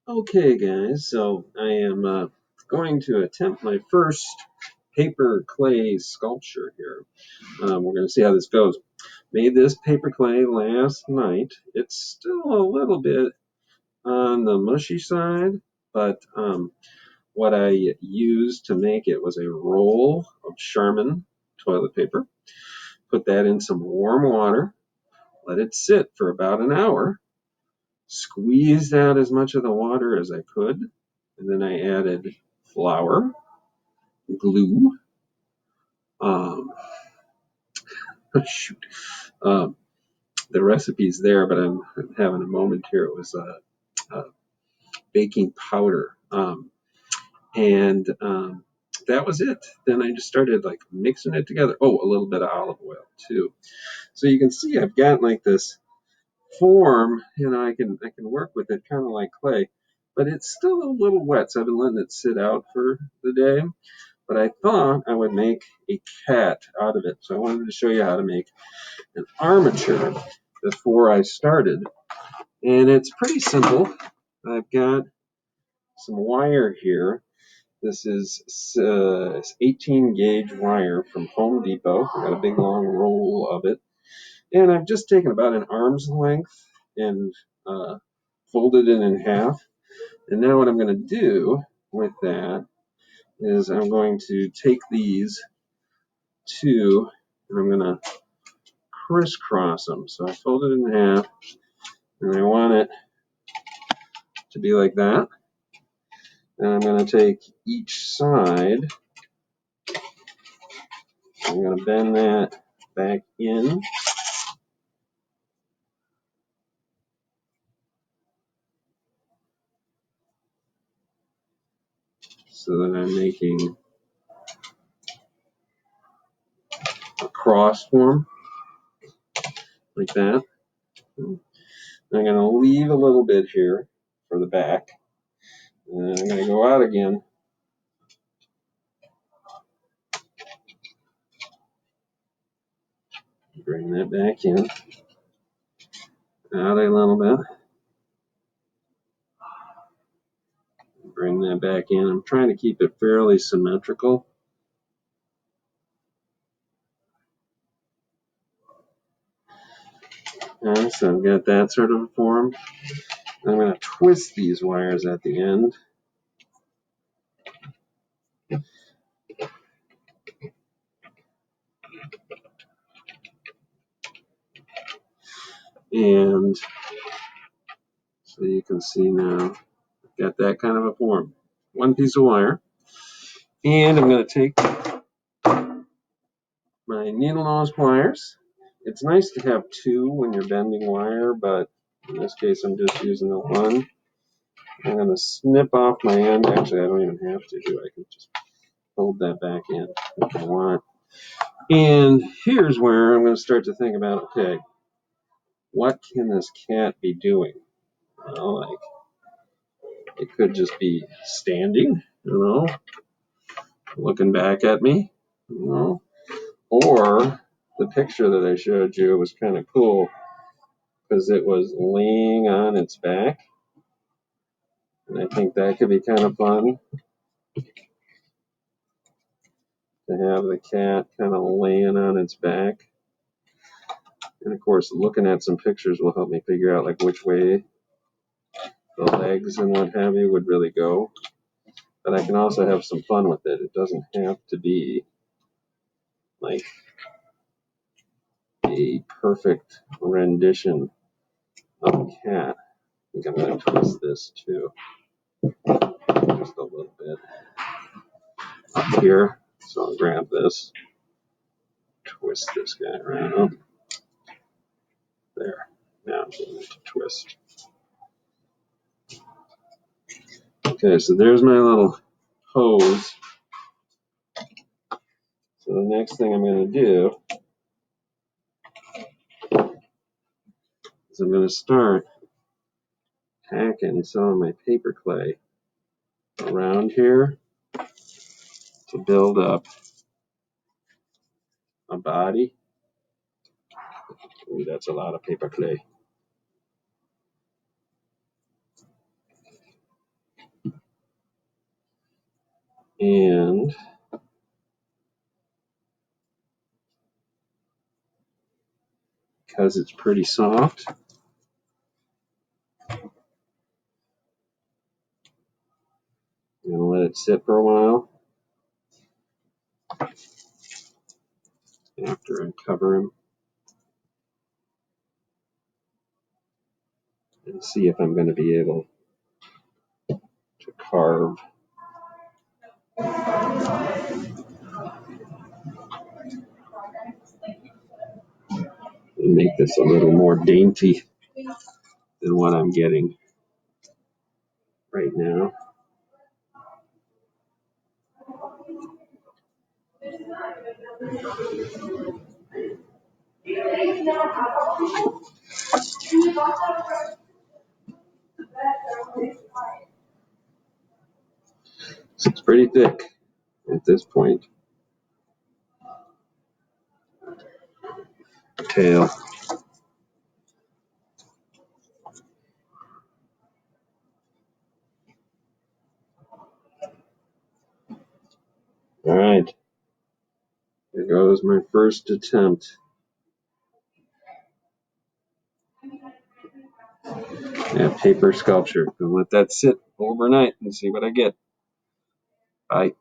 Okay, guys, so I am going to attempt my first paper clay sculpture here. We're going to see how this goes. Made this paper clay last night. It's still a little bit on the mushy side, but what I used to make it was a roll of Charmin toilet paper. Put that in some warm water, let it sit for about an hour, squeezed out as much of the water as I could, and then I added flour, glue, um, shoot, um, the recipe's there, but I'm having a moment here. It was baking powder, and that was it. Then I just started like mixing it together. Oh, a little bit of olive oil too. So you can see I've got like this form. I can work with it kind of like clay, but it's still a little wet. So I've been letting it sit out for the day. But I thought I would make a cat out of it. So I wanted to show you how to make an armature before I started. And it's pretty simple. I've got some wire here. This is 18 gauge wire from Home Depot. I've got a big long roll of it. And I've just taken about an arm's length and folded it in half. And now what I'm going to do with that is I'm going to take these two and I'm going to crisscross them. So I fold it in half and I want it to be like that. And I'm going to take each side, I'm going to bend that back in. So that I'm making a cross form like that. I'm going to leave a little bit here for the back. And then I'm going to go out again. Bring that back in. Out a little bit. Bring that back in. I'm trying to keep it fairly symmetrical. So I've got that sort of form. I'm going to twist these wires at the end. And so you can see now, I've got that kind of a form. One piece of wire. And I'm going to take my needle nose pliers. It's nice to have two when you're bending wire, but in this case I'm just using the one. I'm going to snip off my end. Actually, I don't even have to do it. I can just fold that back in if I want. And here's where I'm going to start to think about, okay, what can this cat be doing? Well, like, it could just be standing, looking back at me, or the picture that I showed you was kind of cool because it was laying on its back. And I think that could be kind of fun to have the cat kind of laying on its back. And of course, looking at some pictures will help me figure out like which way the legs and what have you would really go. But I can also have some fun with it. It doesn't have to be like a perfect rendition of a cat. I think I'm going to twist this too, just a little bit up here. So I'll grab this, twist this guy around. There. Now I'm going to twist. Okay, so there's my little hose. So the next thing I'm going to do is I'm going to start packing some of my paper clay around here to build up a body. Ooh, that's a lot of paper clay. And because it's pretty soft, I'm going to let it sit for a while after I cover him and see if I'm going to be able to carve and make this a little more dainty than what I'm getting right now. So it's pretty thick at this point. Tail. All right. There goes my first attempt at paper sculpture. I'll let that sit overnight and see what I get. Bye.